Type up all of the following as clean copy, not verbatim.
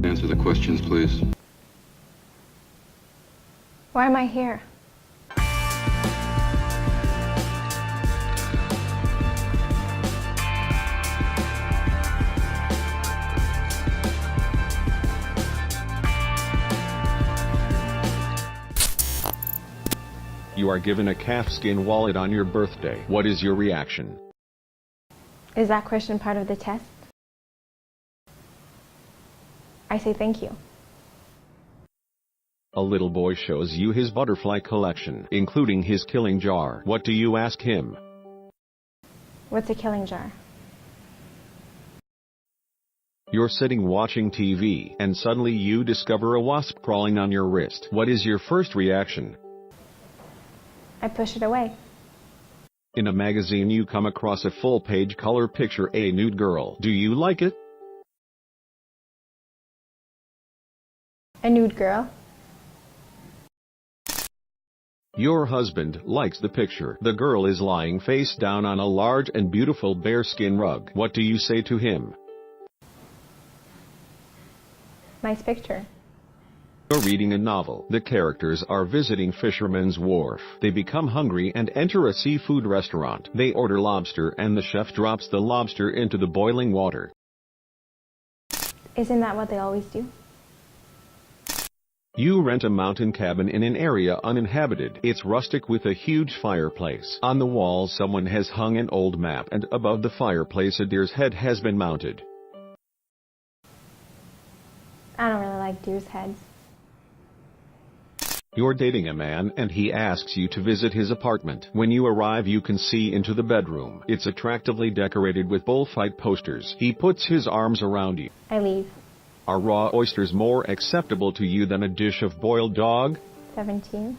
Answer the questions, please. Why am I here? You are given a calfskin wallet on your birthday. What is your reaction? Is that question part of the test? I say thank you. A little boy shows you his butterfly collection, including his killing jar. What do you ask him? What's a killing jar? You're sitting watching TV, and suddenly you discover a wasp crawling on your wrist. What is your first reaction? I push it away. In a magazine you come across a full-page color picture of a nude girl. Do you like it? A nude girl? Your husband likes the picture. The girl is lying face down on a large and beautiful bearskin rug. What do you say to him? Nice picture. You're reading a novel. The characters are visiting Fisherman's Wharf. They become hungry and enter a seafood restaurant. They order lobster and the chef drops the lobster into the boiling water. Isn't that what they always do? You rent a mountain cabin in an area uninhabited. It's rustic with a huge fireplace. On the wall someone has hung an old map, and above the fireplace a deer's head has been mounted. I don't really like deer's heads. You're dating a man and he asks you to visit his apartment. When you arrive you can see into the bedroom. It's attractively decorated with bullfight posters. He puts his arms around you. I leave. Are raw oysters more acceptable to you than a dish of boiled dog? 17.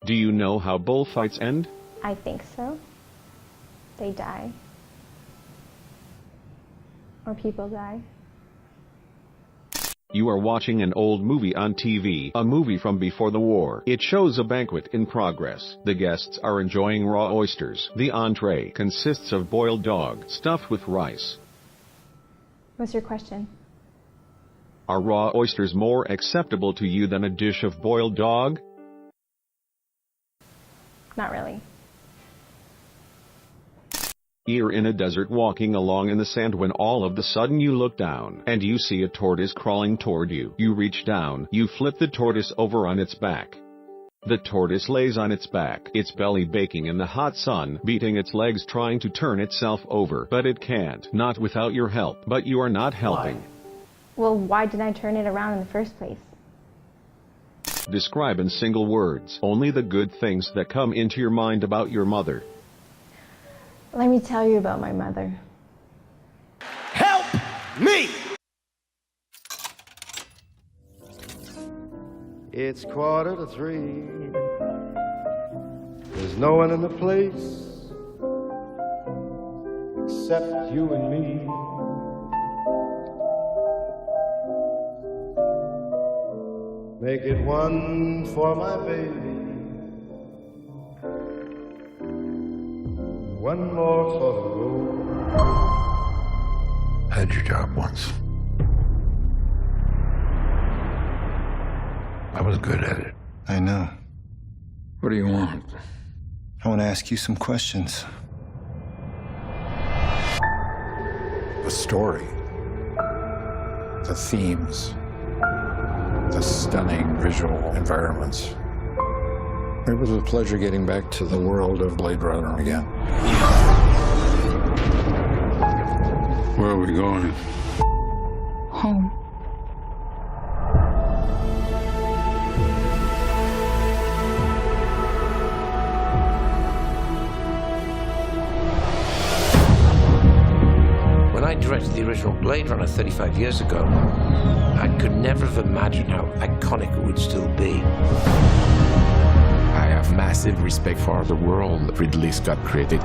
Do you know how bullfights end? I think so. They die. Or people die. You are watching an old movie on TV, a movie from before the war. It shows a banquet in progress. The guests are enjoying raw oysters. The entree consists of boiled dog, stuffed with rice. What's your question? Are raw oysters more acceptable to you than a dish of boiled dog? Not really. You're in a desert walking along in the sand when all of a sudden you look down and you see a tortoise crawling toward you. You reach down, you flip the tortoise over on its back. The tortoise lays on its back, its belly baking in the hot sun, beating its legs trying to turn itself over, but it can't, not without your help. But you are not helping. Well, why didn't I turn it around in the first place? Describe in single words only the good things that come into your mind about your mother. Let me tell you about my mother. Help me! It's 2:45. There's no one in the place except you and me. Make it one for my baby, one more for the road. I had your job once. I was good at it. I know. What do you want? I want to ask you some questions. The story, the themes, the stunning visual environments. It was a pleasure getting back to the world of Blade Runner again. Where are we going? Home. When I directed the original Blade Runner 35 years ago, I could never have imagined how iconic it would still be. I have massive respect for the world Ridley Scott created.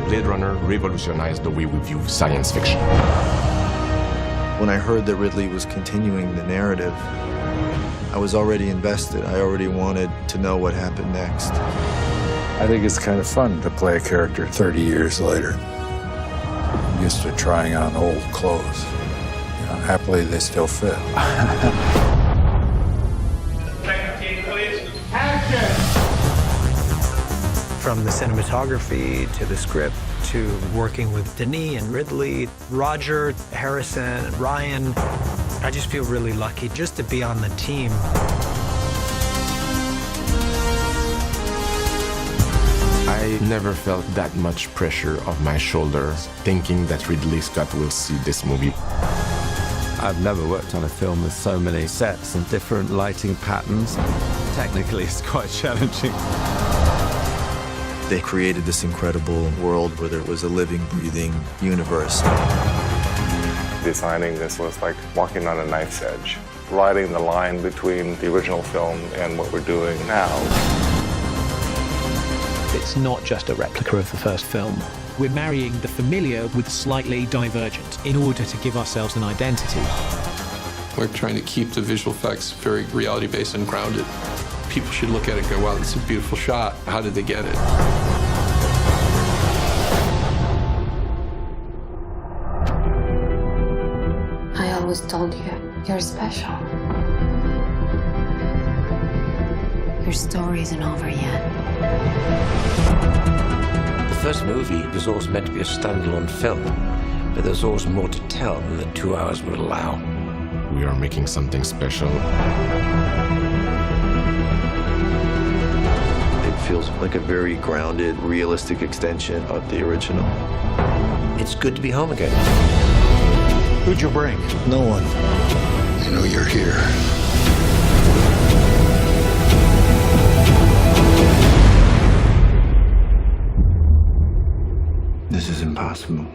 Blade Runner revolutionized the way we view science fiction. When I heard that Ridley was continuing the narrative, I was already invested. I already wanted to know what happened next. I think it's kind of fun to play a character 30 years later. I'm used to trying on old clothes. happily they still fit. From the cinematography to the script to working with Denis and Ridley, Roger, Harrison, and Ryan, I just feel really lucky just to be on the team. I never felt that much pressure off my shoulders, thinking that Ridley Scott will see this movie. I've never worked on a film with so many sets and different lighting patterns. Technically, it's quite challenging. They created this incredible world where there was a living, breathing universe. Designing this was like walking on a knife's edge, riding the line between the original film and what we're doing now. It's not just a replica of the first film. We're marrying the familiar with slightly divergent in order to give ourselves an identity. We're trying to keep the visual effects very reality-based and grounded. People should look at it and go, wow, this is a beautiful shot. How did they get it? I always told you, you're special. Your story isn't over yet. The first movie was always meant to be a standalone film, but there's always more to tell than the 2 hours would allow. We are making something special. It feels like a very grounded, realistic extension of the original. It's good to be home again. Who'd you bring? No one. I know you're here. This is impossible.